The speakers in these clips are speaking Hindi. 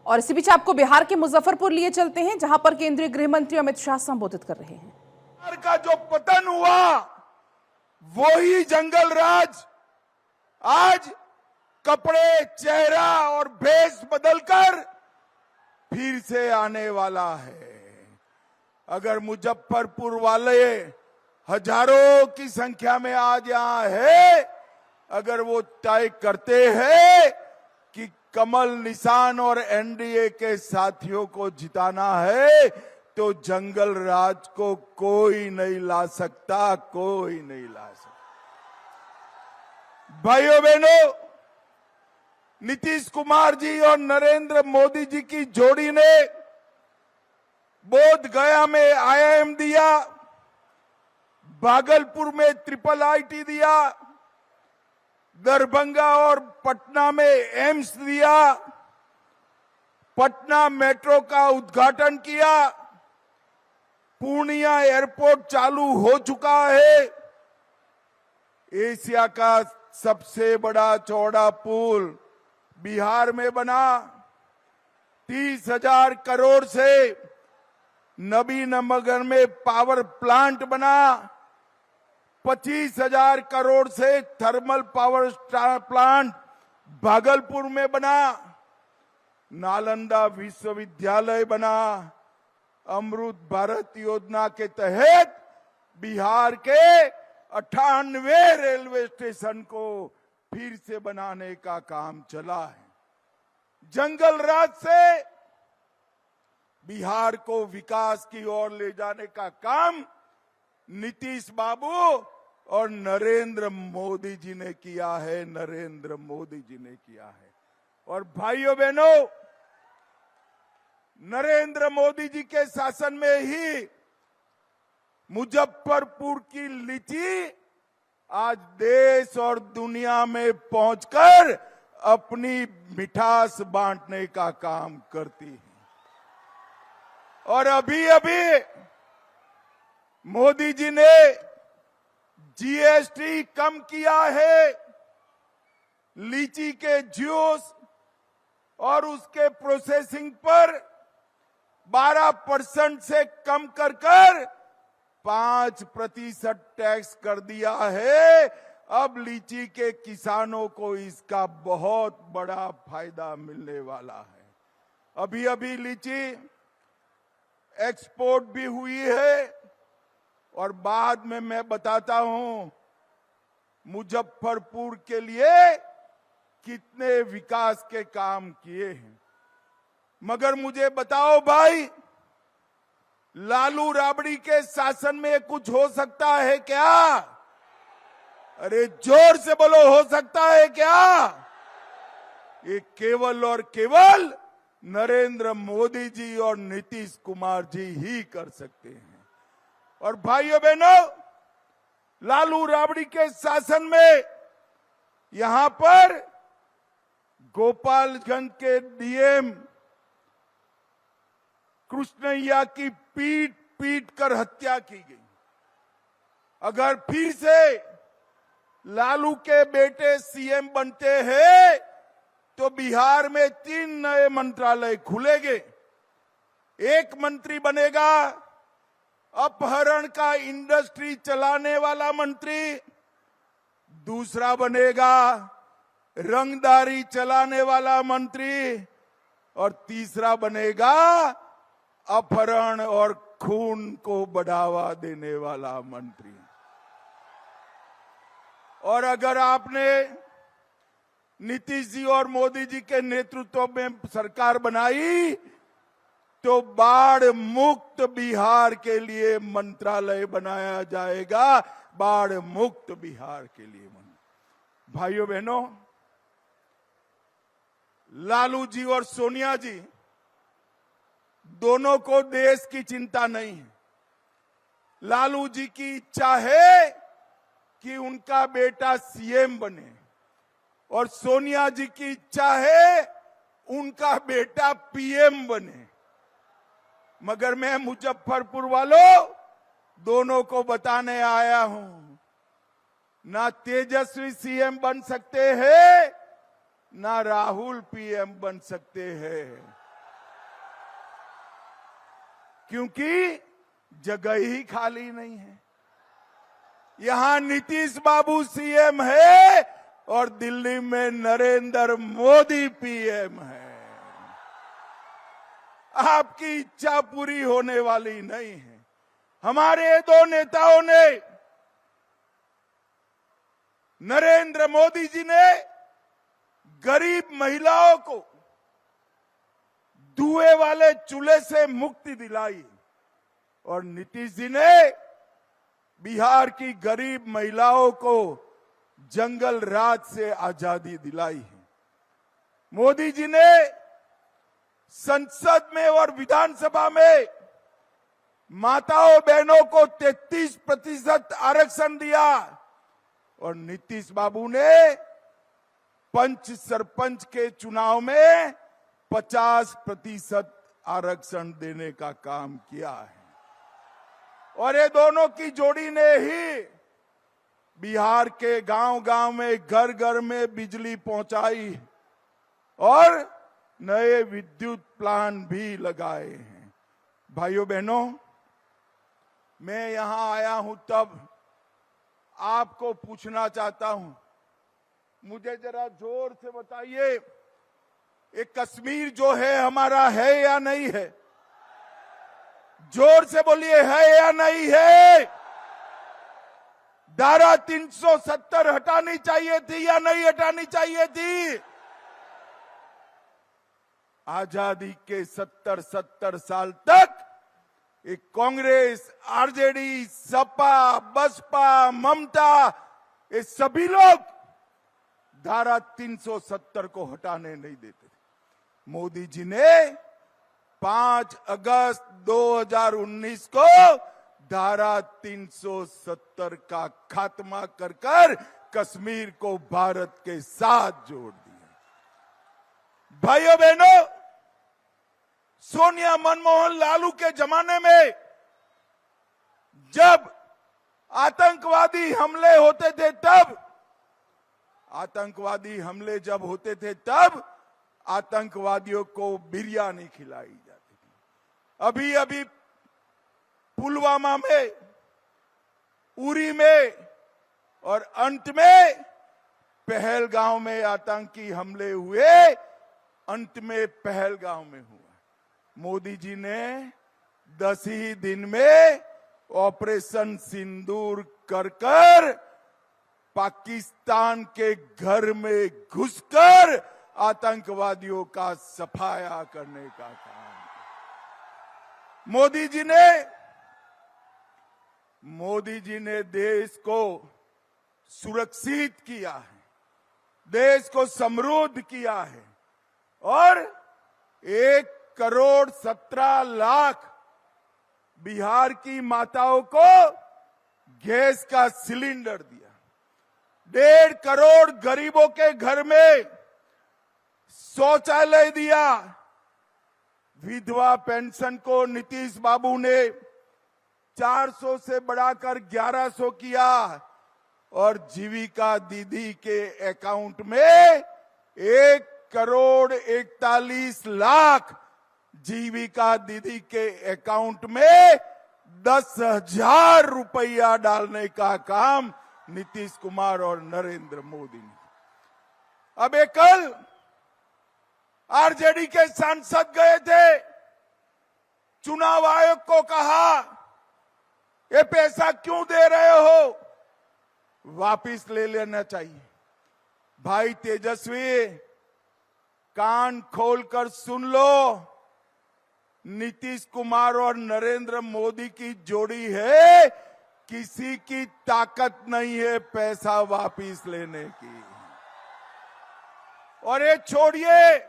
और इसी बीच आपको बिहार के मुजफ्फरपुर लिए चलते हैं, जहां पर केंद्रीय गृह मंत्री अमित शाह संबोधित कर रहे हैं। बिहार का जो पतन हुआ वो ही जंगल राज आज कपड़े, चेहरा और भेष बदलकर फिर से आने वाला है। अगर मुजफ्फरपुर वाले हजारों की संख्या में आज यहां है, अगर वो तय करते हैं कि कमल निशान और एनडीए के साथियों को जिताना है, तो जंगल राज को कोई नहीं ला सकता, कोई नहीं ला सकता। भाइयों बहनों, नीतीश कुमार जी और नरेंद्र मोदी जी की जोड़ी ने बोध गया में आईआईएम दिया, भागलपुर में ट्रिपल आईटी दिया, दरभंगा और पटना में एम्स दिया, पटना मेट्रो का उद्घाटन किया, पूर्णिया एयरपोर्ट चालू हो चुका है, एशिया का सबसे बड़ा चौड़ा पुल बिहार में बना, 30,000 करोड़ से नबीनगर में पावर प्लांट बना, 25,000 करोड़ से थर्मल पावर प्लांट भागलपुर में बना, नालंदा विश्वविद्यालय बना, अमृत भारत योजना के तहत बिहार के 98 रेलवे स्टेशन को फिर से बनाने का काम चला है। जंगल राज से बिहार को विकास की ओर ले जाने का काम नीतीश बाबू और नरेंद्र मोदी जी ने किया है, नरेंद्र मोदी जी ने किया है। और भाइयों बहनों, नरेंद्र मोदी जी के शासन में ही मुजफ्फरपुर की लीची आज देश और दुनिया में पहुंचकर अपनी मिठास बांटने का काम करती है। और अभी अभी मोदी जी ने जीएसटी कम किया है, लीची के जूस और उसके प्रोसेसिंग पर 12% से कम कर 5% टैक्स कर दिया है। अब लीची के किसानों को इसका बहुत बड़ा फायदा मिलने वाला है। अभी अभी लीची एक्सपोर्ट भी हुई है और बाद में मैं बताता हूं मुजफ्फरपुर के लिए कितने विकास के काम किए हैं। मगर मुझे बताओ भाई, लालू राबड़ी के शासन में कुछ हो सकता है क्या? अरे जोर से बोलो, हो सकता है क्या? ये केवल और केवल नरेंद्र मोदी जी और नीतीश कुमार जी ही कर सकते हैं। और भाइयों बहनों, लालू राबड़ी के शासन में यहां पर गोपालगंज के डीएम कृष्णैया की पीट पीट कर हत्या की गई। अगर फिर से लालू के बेटे सीएम बनते हैं तो बिहार में 3 नए मंत्रालय खुलेंगे। एक मंत्री बनेगा अपहरण का इंडस्ट्री चलाने वाला मंत्री, दूसरा बनेगा रंगदारी चलाने वाला मंत्री और तीसरा बनेगा अपहरण और खून को बढ़ावा देने वाला मंत्री। और अगर आपने नीतीश जी और मोदी जी के नेतृत्व में सरकार बनाई तो बाढ़ मुक्त बिहार के लिए मंत्रालय बनाया जाएगा, बाढ़ मुक्त बिहार के लिए। भाइयों बहनों, लालू जी और सोनिया जी दोनों को देश की चिंता नहीं है। लालू जी की इच्छा है कि उनका बेटा सीएम बने और सोनिया जी की इच्छा है उनका बेटा पीएम बने। मगर मैं मुजफ्फरपुर वालों दोनों को बताने आया हूं, ना तेजस्वी सीएम बन सकते हैं, ना राहुल पीएम बन सकते हैं। क्योंकि जगह ही खाली नहीं है। यहां नीतीश बाबू सीएम है और दिल्ली में नरेंद्र मोदी पीएम है। आपकी इच्छा पूरी होने वाली नहीं है। हमारे दो नेताओं ने, नरेंद्र मोदी जी ने गरीब महिलाओं को धुएं वाले चूल्हे से मुक्ति दिलाई और नीतीश जी ने बिहार की गरीब महिलाओं को जंगल राज से आजादी दिलाई है। मोदी जी ने संसद में और विधानसभा में माताओं बहनों को 33% आरक्षण दिया और नीतीश बाबू ने पंच सरपंच के चुनाव में 50% आरक्षण देने का काम किया है। और ये दोनों की जोड़ी ने ही बिहार के गांव-गांव में, घर घर में बिजली पहुंचाई और नए विद्युत प्लांट भी लगाए हैं। भाइयों बहनों, मैं यहां आया हूं तब आपको पूछना चाहता हूं, मुझे जरा जोर से बताइए, ये कश्मीर जो है हमारा है या नहीं है? जोर से बोलिए, है या नहीं है? धारा 370 हटानी चाहिए थी या नहीं हटानी चाहिए थी? आजादी के 70 साल तक एक कांग्रेस, आरजेडी, सपा, बसपा, ममता, ये सभी लोग धारा 370 को हटाने नहीं देते थे। मोदी जी ने 5 अगस्त 2019 को धारा 370 का खात्मा कर कश्मीर को भारत के साथ जोड़ दिया। भाइयों बहनों, सोनिया, मनमोहन, लालू के जमाने में जब आतंकवादी हमले होते थे तब आतंकवादियों को बिरयानी खिलाई जाती थी। अभी अभी पुलवामा में, उरी में और अंत में पहलगांव में आतंकी हमले हुए, अंत में पहलगांव में हुआ। मोदी जी ने 10 ही दिन में ऑपरेशन सिंदूर कर पाकिस्तान के घर में घुसकर आतंकवादियों का सफाया करने का काम किया। मोदी जी ने देश को सुरक्षित किया है, देश को समृद्ध किया है और 1,17,00,000 बिहार की माताओं को गैस का सिलेंडर दिया। 1.5 करोड़ गरीबों के घर में शौचालय दिया। विधवा पेंशन को नीतीश बाबू ने 400 से बढ़ाकर 1100 किया और जीविका दीदी के अकाउंट में 1,41,00,000 जीविका दीदी के अकाउंट में 10,000 रुपया डालने का काम नीतीश कुमार और नरेंद्र मोदी ने। अब कल आरजेडी के सांसद गए थे, चुनाव आयोग को कहा, ये पैसा क्यों दे रहे हो, वापिस ले लेना चाहिए। भाई तेजस्वी, कान खोलकर सुन लो, नीतीश कुमार और नरेंद्र मोदी की जोड़ी है, किसी की ताकत नहीं है पैसा वापिस लेने की। और ये छोड़िए,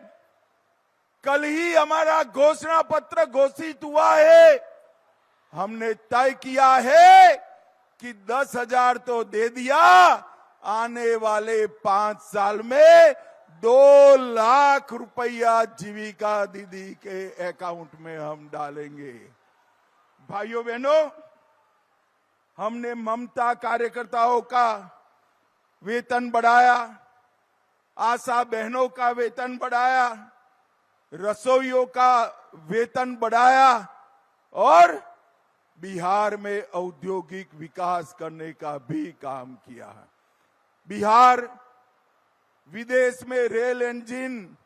कल ही हमारा घोषणा पत्र घोषित हुआ है। हमने तय किया है कि 10,000 तो दे दिया, आने वाले 5 साल में 2 लाख रुपया जीविका दीदी के अकाउंट में हम डालेंगे। भाइयों बहनों, हमने ममता कार्यकर्ताओं का वेतन बढ़ाया, आशा बहनों का वेतन बढ़ाया, रसोइयों का वेतन बढ़ाया और बिहार में औद्योगिक विकास करने का भी काम किया है। बिहार विदेश में रेल इंजन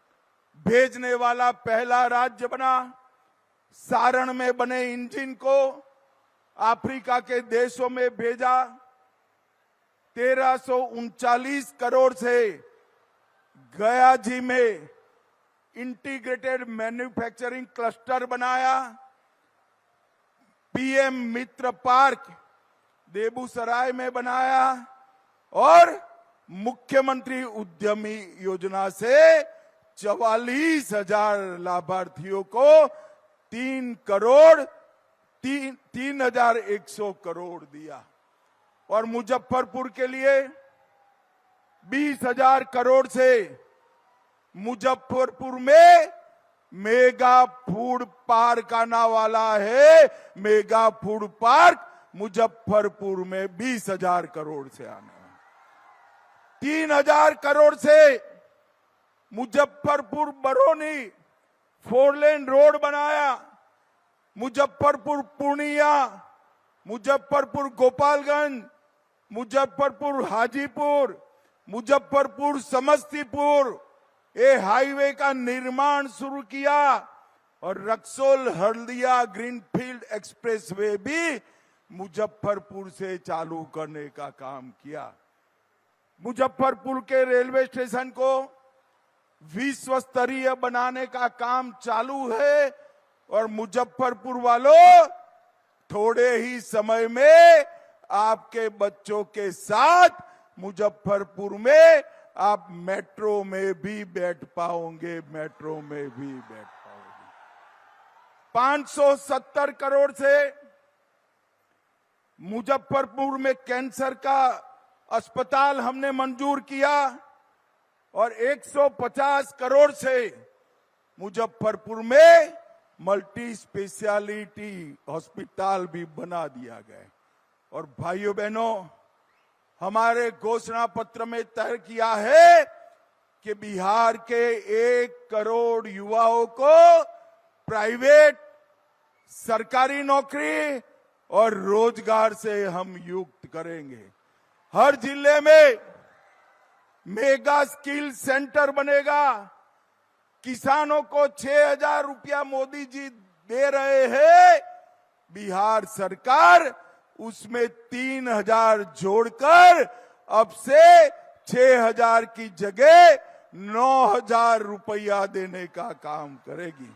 भेजने वाला पहला राज्य बना। सारण में बने इंजन को अफ्रीका के देशों में भेजा। 1339 करोड़ से गया जी में इंटीग्रेटेड मैन्युफैक्चरिंग क्लस्टर बनाया। पीएम मित्र पार्क बेगूसराय में बनाया और मुख्यमंत्री उद्यमी योजना से 44,000 लाभार्थियों को 3,100 करोड़ दिया। और मुजफ्फरपुर के लिए 20,000 करोड़ से मुजफ्फरपुर में मेगा फूड पार्क आने वाला है। मेगा फूड पार्क मुजफ्फरपुर में 20,000 करोड़ से आने वाला। 3,000 करोड़ से मुजफ्फरपुर बरौनी 4 लेन रोड बनाया। मुजफ्फरपुर पूर्णिया, मुजफ्फरपुर गोपालगंज, मुजफ्फरपुर हाजीपुर, मुजफ्फरपुर समस्तीपुर ये हाईवे का निर्माण शुरू किया। और रक्सौल हल्दिया ग्रीनफील्ड एक्सप्रेसवे भी मुजफ्फरपुर से चालू करने का काम किया। मुजफ्फरपुर के रेलवे स्टेशन को विश्व स्तरीय बनाने का काम चालू है। और मुजफ्फरपुर वालों, थोड़े ही समय में आपके बच्चों के साथ मुजफ्फरपुर में आप मेट्रो में भी बैठ पाओगे। मेट्रो में भी बैठ पाओगे। 570 करोड़ से मुजफ्फरपुर में कैंसर का अस्पताल हमने मंजूर किया। और 150 करोड़ से मुजफ्फरपुर में मल्टी स्पेशलिटी हॉस्पिटल भी बना दिया गया। और भाइयों बहनों, हमारे घोषणा पत्र में तय किया है कि बिहार के 1 करोड़ युवाओं को प्राइवेट, सरकारी नौकरी और रोजगार से हम युक्त करेंगे। हर जिले में मेगा स्किल सेंटर बनेगा। किसानों को 6,000 रुपया मोदी जी दे रहे हैं। बिहार सरकार उसमें 3,000 जोड़कर अब से 6,000 की जगह 9,000 रुपया देने का काम करेगी।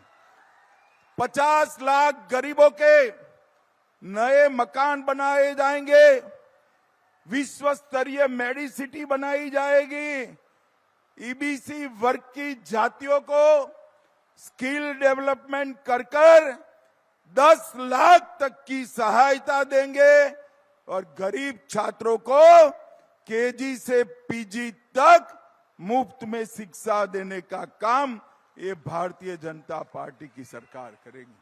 50 लाख गरीबों के नए मकान बनाए जाएंगे। विश्व स्तरीय मेडिसिटी बनाई जाएगी। ईबीसी वर्ग की जातियों को स्किल डेवलपमेंट कर 10 लाख तक की सहायता देंगे। और गरीब छात्रों को केजी से पीजी तक मुफ्त में शिक्षा देने का काम ये भारतीय जनता पार्टी की सरकार करेगी।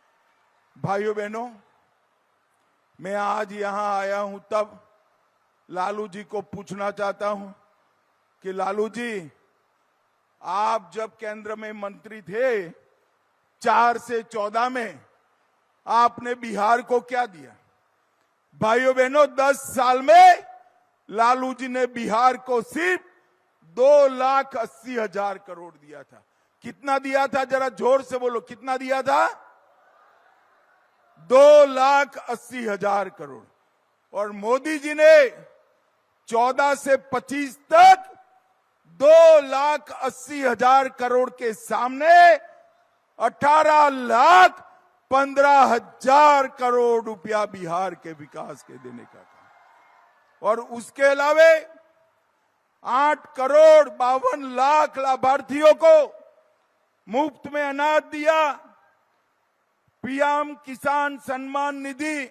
भाइयों बहनों, मैं आज यहां आया हूं तब लालू जी को पूछना चाहता हूं कि लालू जी, आप जब केंद्र में मंत्री थे 4 से 14 में, आपने बिहार को क्या दिया? भाइयों बहनों, 10 साल में लालू जी ने बिहार को सिर्फ 2,80,000 करोड़ दिया था। कितना दिया था? जरा जोर से बोलो, कितना दिया था? 2,80,000 करोड़। और मोदी जी ने 14 से 25 तक 2,80,000 करोड़ के सामने 18,15,000 करोड़ रुपया बिहार के विकास के देने का काम। और उसके अलावे 8 करोड़ 52 लाख लाभार्थियों को मुफ्त में अनाज दिया। पीएम किसान सम्मान निधि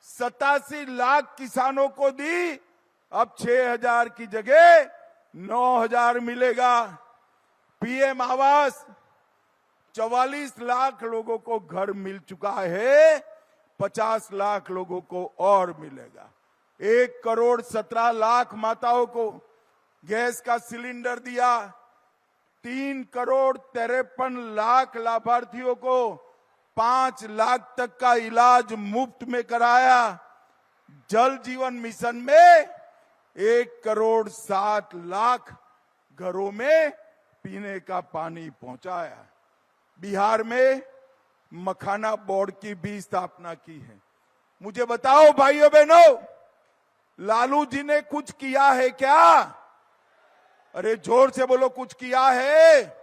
87 लाख किसानों को दी। अब 6,000 की जगह 9,000 मिलेगा। पीएम आवास 44 लाख लोगों को घर मिल चुका है। 50 लाख लोगों को और मिलेगा। 1 करोड़ 17 लाख माताओं को गैस का सिलेंडर दिया। 3 करोड़ 53 लाख लाभार्थियों को 5 लाख तक का इलाज मुफ्त में कराया। जल जीवन मिशन में 1,07,00,000 घरों में पीने का पानी पहुंचाया। बिहार में मखाना बोर्ड की भी स्थापना की है। मुझे बताओ भाइयों बहनों, लालू जी ने कुछ किया है क्या? अरे जोर से बोलो, कुछ किया है?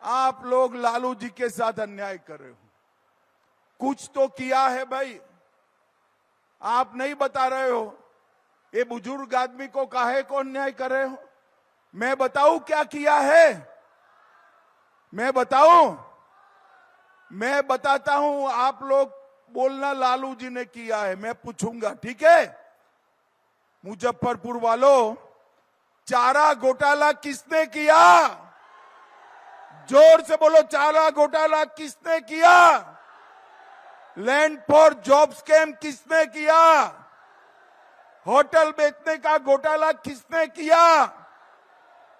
आप लोग लालू जी के साथ अन्याय कर रहे हो। कुछ तो किया है भाई, आप नहीं बता रहे हो। ये बुजुर्ग आदमी को काहे को अन्याय कर रहे हो? मैं बताऊं क्या किया है? मैं बताऊं? मैं बताता हूं, आप लोग बोलना लालू जी ने किया है, मैं पूछूंगा, ठीक है? मुजफ्फरपुर वालों, चारा घोटाला किसने किया? जोर से बोलो, चारा घोटाला किसने किया? लैंड फॉर जॉब स्कैम किसने किया? होटल बेचने का घोटाला किसने किया?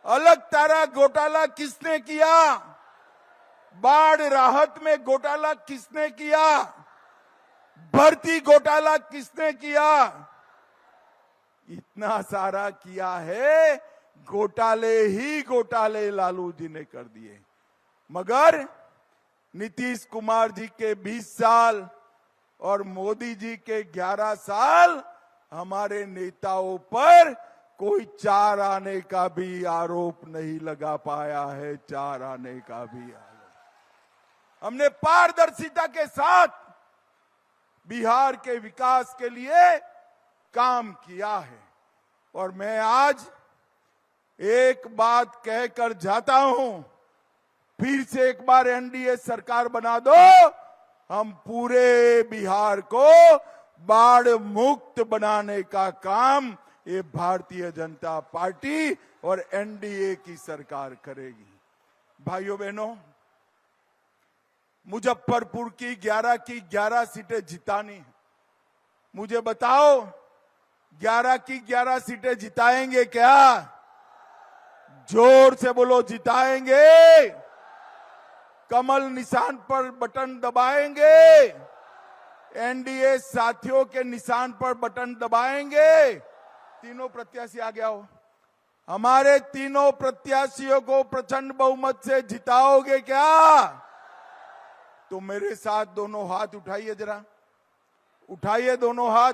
अलग तारा घोटाला किसने किया? बाढ़ राहत में घोटाला किसने किया? भर्ती घोटाला किसने किया? इतना सारा किया है, घोटाले ही घोटाले लालू जी ने कर दिए। मगर नीतीश कुमार जी के 20 साल और मोदी जी के 11 साल हमारे नेताओं पर कोई चार आने का भी आरोप नहीं लगा पाया है। चार आने का भी आरोप। हमने पारदर्शिता के साथ बिहार के विकास के लिए काम किया है। और मैं आज एक बात कहकर जाता हूं, फिर से एक बार एनडीए सरकार बना दो, हम पूरे बिहार को बाढ़ मुक्त बनाने का काम ये भारतीय जनता पार्टी और एनडीए की सरकार करेगी। भाइयों बहनों, मुजफ्फरपुर की 11 सीटें जितानी है। मुझे बताओ, 11 सीटें जिताएंगे क्या? जोर से बोलो, जिताएंगे? कमल निशान पर बटन दबाएंगे? एनडीए साथियों के निशान पर बटन दबाएंगे? तीनों प्रत्याशी आगे आओ। हमारे तीनों प्रत्याशियों को प्रचंड बहुमत से जिताओगे क्या? तो मेरे साथ दोनों हाथ उठाइए, जरा उठाइए दोनों हाथ।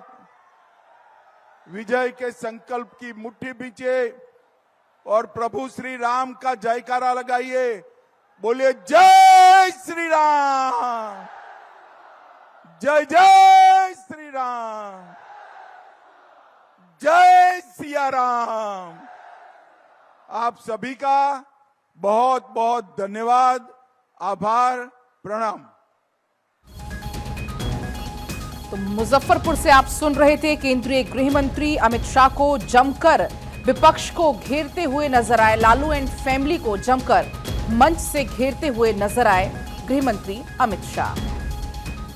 विजय के संकल्प की मुट्ठी बीचे और प्रभु श्री राम का जयकारा लगाइए। बोलिए जय श्री राम, जय जय श्री राम, जय सिया राम। आप सभी का बहुत बहुत धन्यवाद, आभार, प्रणाम। तो मुजफ्फरपुर से आप सुन रहे थे केंद्रीय गृह मंत्री अमित शाह को जमकर विपक्ष को घेरते हुए नजर आए। लालू एंड फैमिली को जमकर मंच से घेरते हुए नजर आए गृह मंत्री अमित शाह।